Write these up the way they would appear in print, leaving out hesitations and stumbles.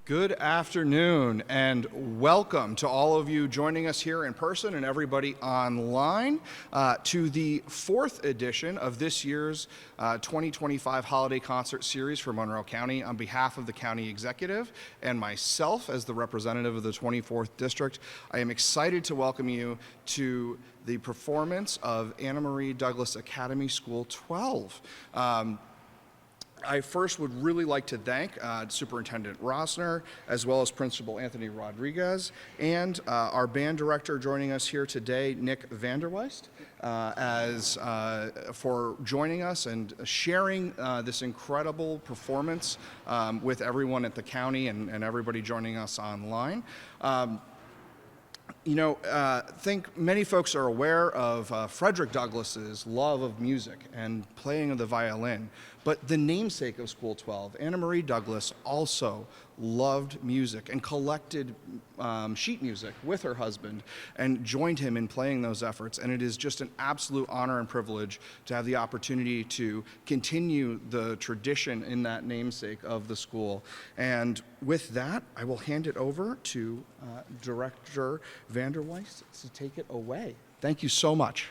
Good afternoon and welcome to all of you joining us here in person and everybody online to the fourth edition of this year's 2025 Holiday Concert Series for Monroe County. On behalf of the County Executive and myself as the representative of the 24th District, I am excited to welcome you to the performance of Anna Marie Douglas Academy School 12. I first would really like to thank Superintendent Rossner, as well as Principal Anthony Rodriguez, and our band director joining us here today, Nick Vanderweist, for joining us and sharing this incredible performance with everyone at the county and everybody joining us online. I think many folks are aware of Frederick Douglass's love of music and playing of the violin, but the namesake of School 12, Anna Marie Douglas, also loved music and collected sheet music with her husband and joined him in playing those efforts. And it is just an absolute honor and privilege to have the opportunity to continue the tradition in that namesake of the school. And with that, I will hand it over to Director Vanderweist to take it away. Thank you so much.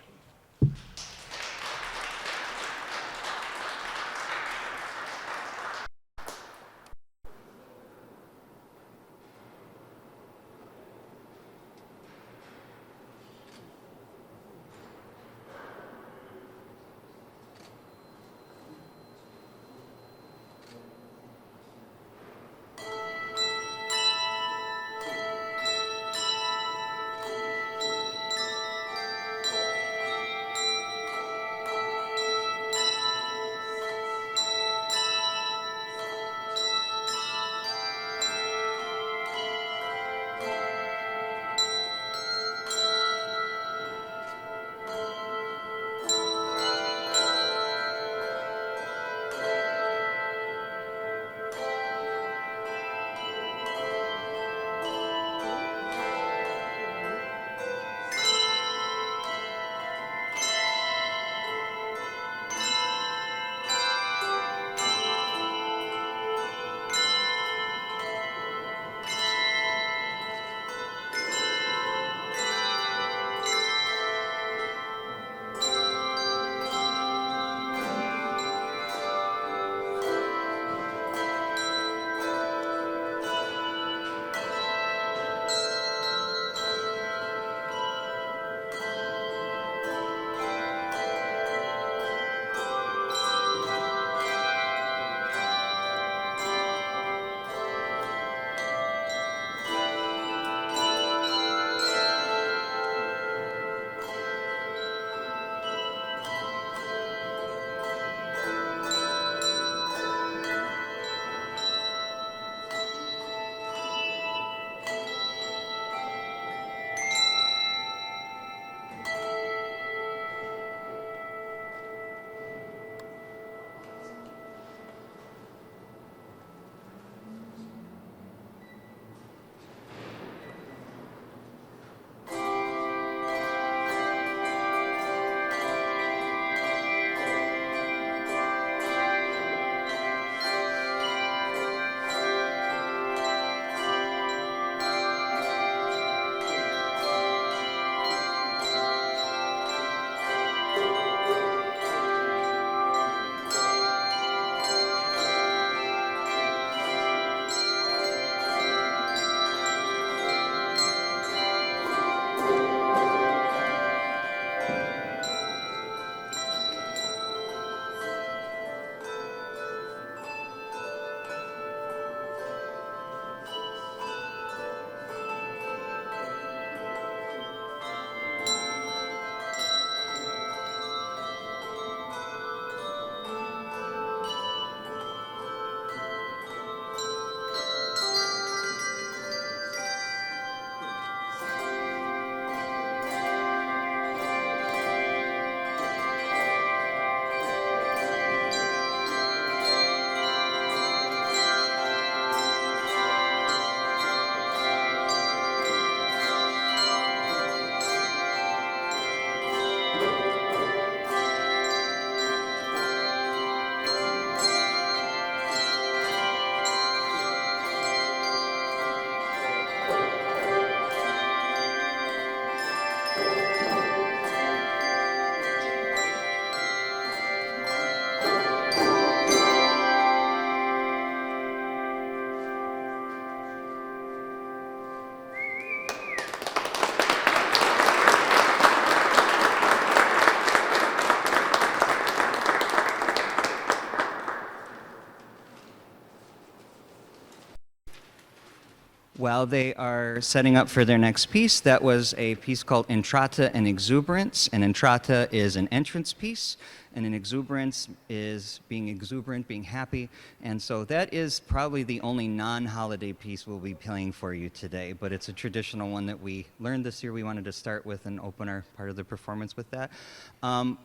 While they are setting up for their next piece, that was a piece called Entrata and Exuberance. An entrata is an entrance piece, and an exuberance is being exuberant, being happy. And so that is probably the only non-holiday piece we'll be playing for you today, but it's a traditional one that we learned this year. We wanted to start with and open our part of the performance with that.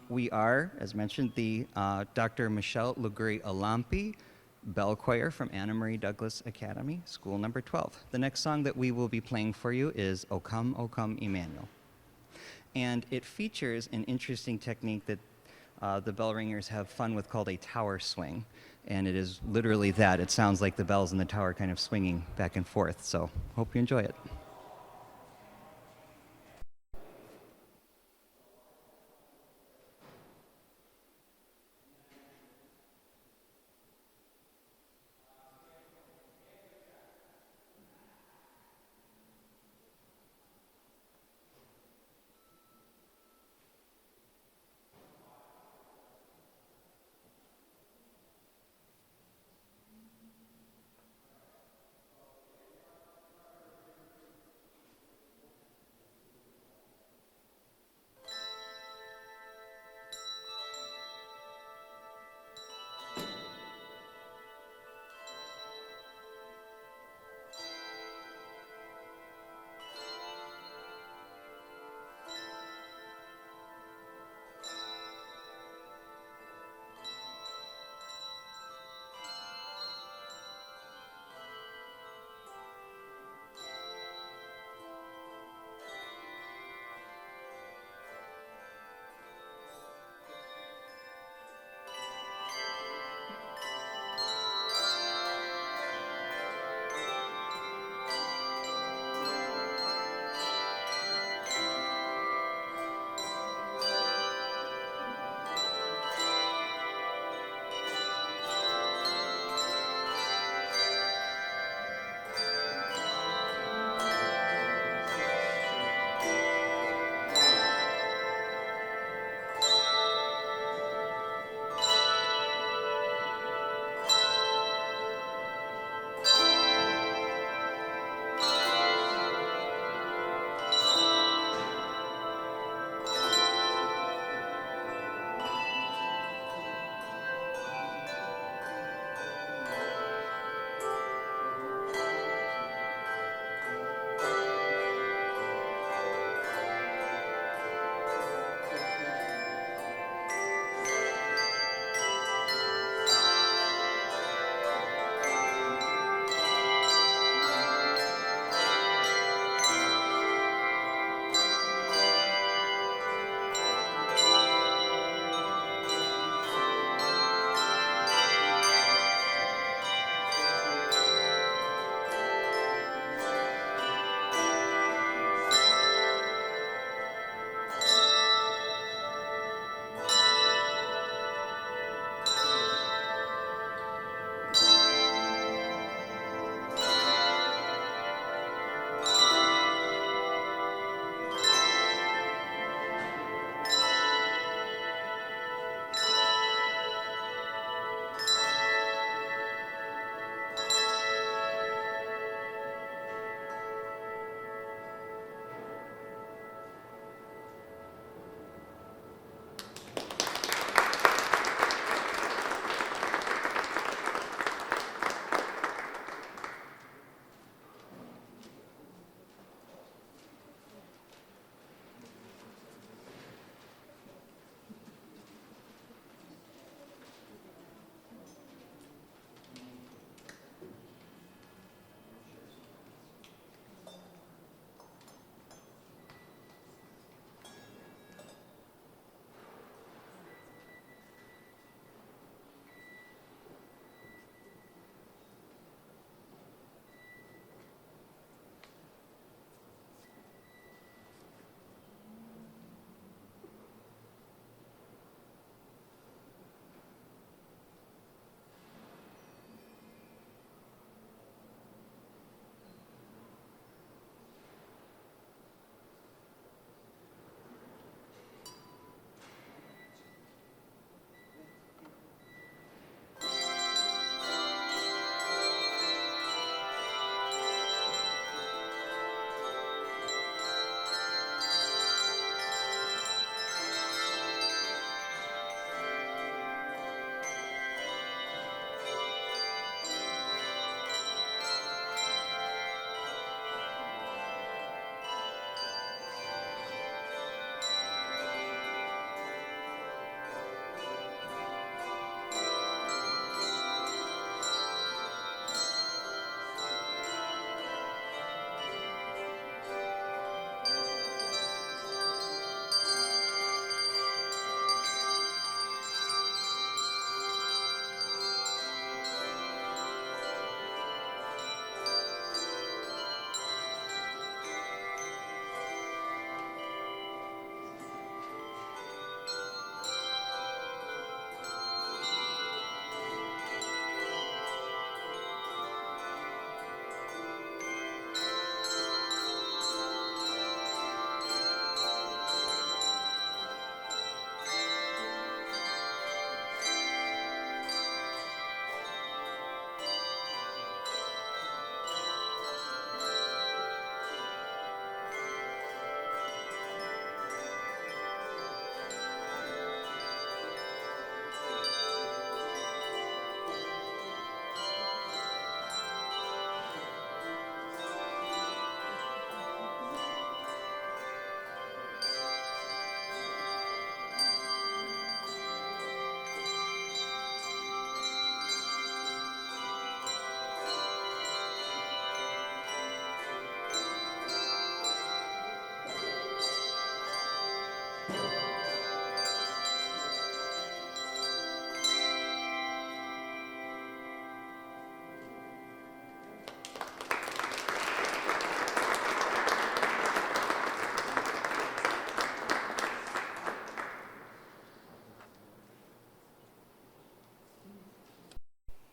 We are, as mentioned, the Dr. Michelle Luguri-Alampi Bell Choir from Anna Marie Douglas Academy, School Number 12. The next song that we will be playing for you is O Come, Emmanuel. And it features an interesting technique that the bell ringers have fun with called a tower swing. And it is literally that. It sounds like the bells in the tower kind of swinging back and forth. So hope you enjoy it.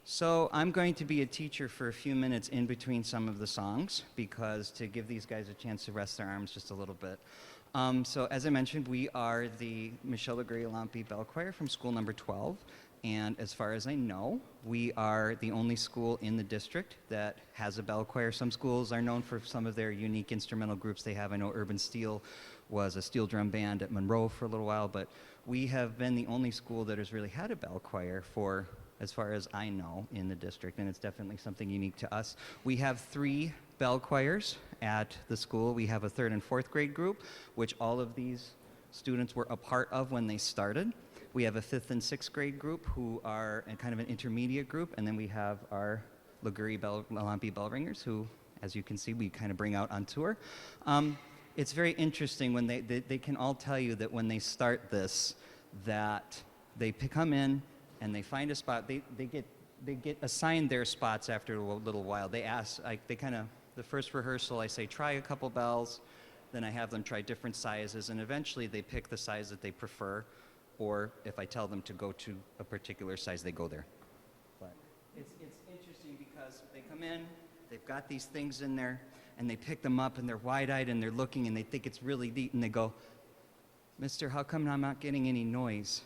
So I'm going to be a teacher for a few minutes in between some of the songs because to give these guys a chance to rest their arms just a little bit. So as I mentioned, we are the Michel Legree-Lampe Bell Choir from school number 12. And as far as I know, we are the only school in the district that has a bell choir. Some schools are known for some of their unique instrumental groups they have. I know Urban Steel was a steel drum band at Monroe for a little while, but we have been the only school that has really had a bell choir for, as far as I know, in the district, and it's definitely something unique to us. We have 3 bell choirs at the school. We have a 3rd and 4th grade group, which all of these students were a part of when they started. We have a 5th and 6th grade group who are kind of an intermediate group, and then we have our Legree-Lampe bell ringers who, as you can see, we kind of bring out on tour. It's very interesting when they can all tell you that when they start this, that they come in and they find a spot. They get assigned their spots after a little while. They ask, the first rehearsal, I say, try a couple bells. Then I have them try different sizes, and eventually they pick the size that they prefer. Or if I tell them to go to a particular size, they go there. But it's interesting because they come in, they've got these things in there, and they pick them up, and they're wide-eyed, and they're looking, and they think it's really neat, and they go, "Mister, how come I'm not getting any noise?"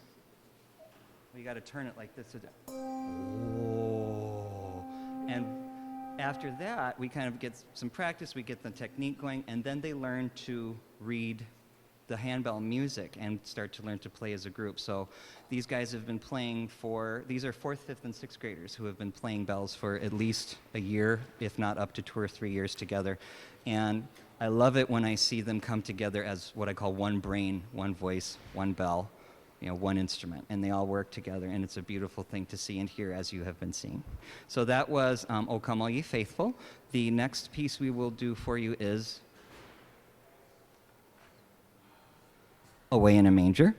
We got to turn it like this. Oh. And after that, we kind of get some practice, we get the technique going, and then they learn to read the handbell music and start to learn to play as a group. So these guys have been playing these are 4th, 5th, and 6th graders who have been playing bells for at least a year, if not up to 2 or 3 years together. And I love it when I see them come together as what I call one brain, one voice, one bell, one instrument, and they all work together, and it's a beautiful thing to see and hear as you have been seeing. So that was O Come All Ye Faithful. The next piece we will do for you is Away in a Manger.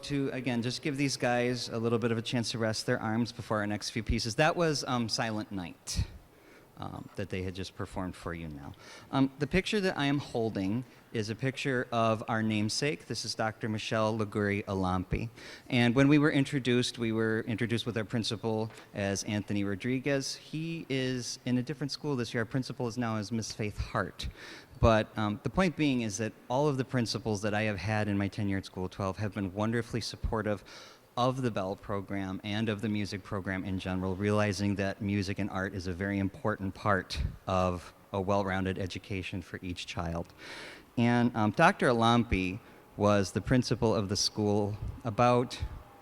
to, again, just give these guys a little bit of a chance to rest their arms before our next few pieces. That was Silent Night that they had just performed for you now. The picture that I am holding is a picture of our namesake. This is Dr. Michelle Liguri Alampi. And when we were introduced with our principal as Anthony Rodriguez. He is in a different school this year. Our principal is now as Miss Faith Hart. But the point being is that all of the principals that I have had in my tenure at School 12 have been wonderfully supportive of the Bell program and of the music program in general, realizing that music and art is a very important part of a well-rounded education for each child. And Dr. Alampi was the principal of the school about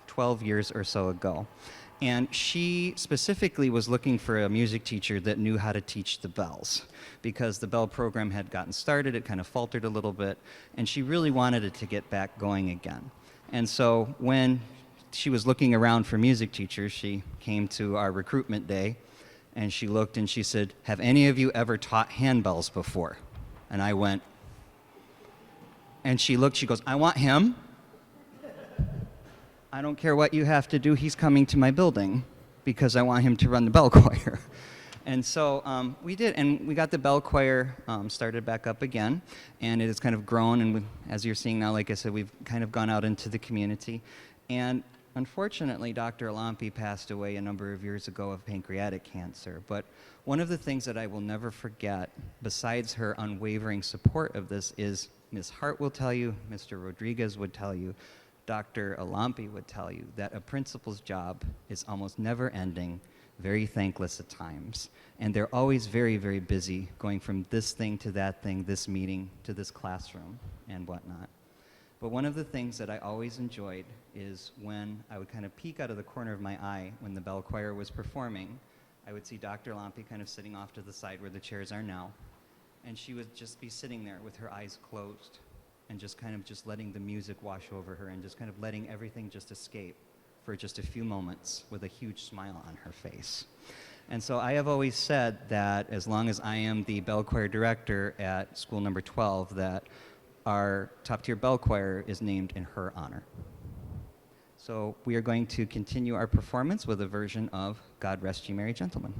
12 years or so ago. And she specifically was looking for a music teacher that knew how to teach the bells, because the Bell program had gotten started, it kind of faltered a little bit, and she really wanted it to get back going again. And so when she was looking around for music teachers, she came to our recruitment day, and she looked and she said, "Have any of you ever taught handbells before?" And I went, and she looked, she goes, "I want him. I don't care what you have to do, he's coming to my building because I want him to run the bell choir." And so we did, and we got the bell choir started back up again, and it has kind of grown, and as you're seeing now, like I said, we've kind of gone out into the community. And unfortunately, Dr. Alampi passed away a number of years ago of pancreatic cancer. But one of the things that I will never forget, besides her unwavering support of this, is Ms. Hart will tell you, Mr. Rodriguez would tell you, Dr. Alampi would tell you that a principal's job is almost never ending, very thankless at times. And they're always very, very busy going from this thing to that thing, this meeting to this classroom and whatnot. But one of the things that I always enjoyed is when I would kind of peek out of the corner of my eye when the bell choir was performing, I would see Dr. Alampi kind of sitting off to the side where the chairs are now. And she would just be sitting there with her eyes closed and just kind of just letting the music wash over her and just kind of letting everything just escape for just a few moments with a huge smile on her face. And so I have always said that as long as I am the bell choir director at school number 12, that our top-tier bell choir is named in her honor. So we are going to continue our performance with a version of God Rest Ye Merry Gentlemen.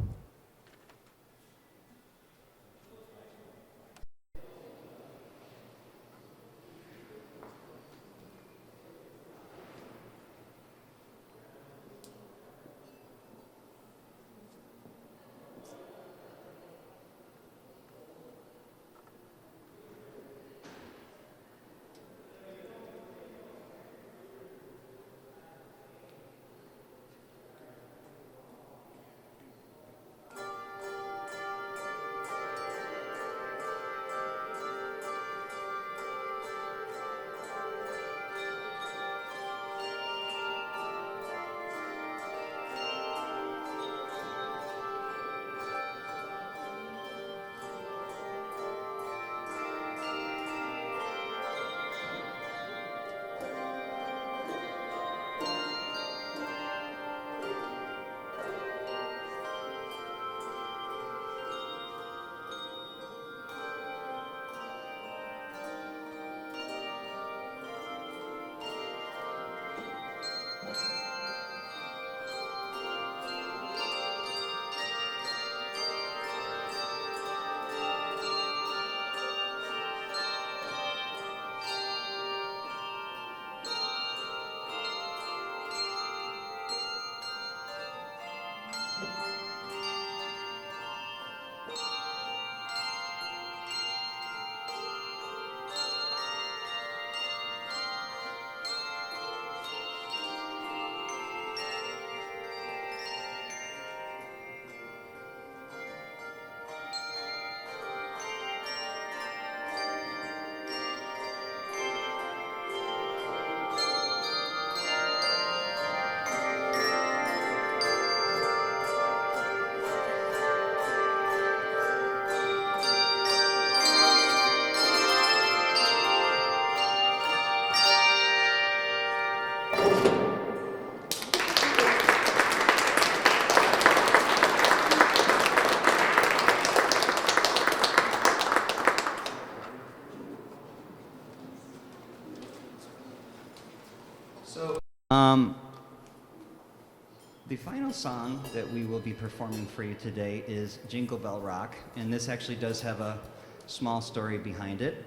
The final song that we will be performing for you today is Jingle Bell Rock, and this actually does have a small story behind it.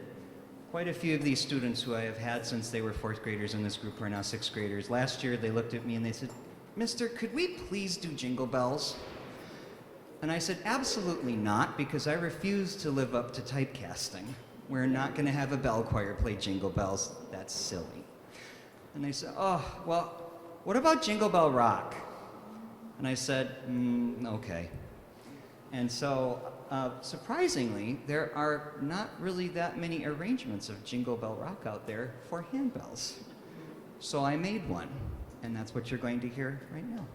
Quite a few of these students who I have had since they were fourth graders in this group are now sixth graders. Last year they looked at me and they said, "Mister, could we please do Jingle Bells?" And I said, "Absolutely not, because I refuse to live up to typecasting. We're not going to have a bell choir play Jingle Bells. That's silly." And they said, "Oh, well, what about Jingle Bell Rock?" And I said, "Okay." And so, surprisingly, there are not really that many arrangements of Jingle Bell Rock out there for handbells. So I made one, and that's what you're going to hear right now.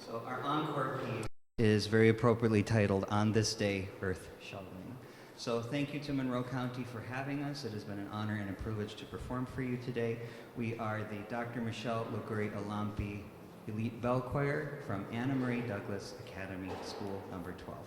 So our encore piece is very appropriately titled On This Day, Earth Shall Remain. So thank you to Monroe County for having us. It has been an honor and a privilege to perform for you today. We are the Dr. Michelle Luguri Alampi Elite Bell Choir from Anna Marie Douglas Academy School number 12.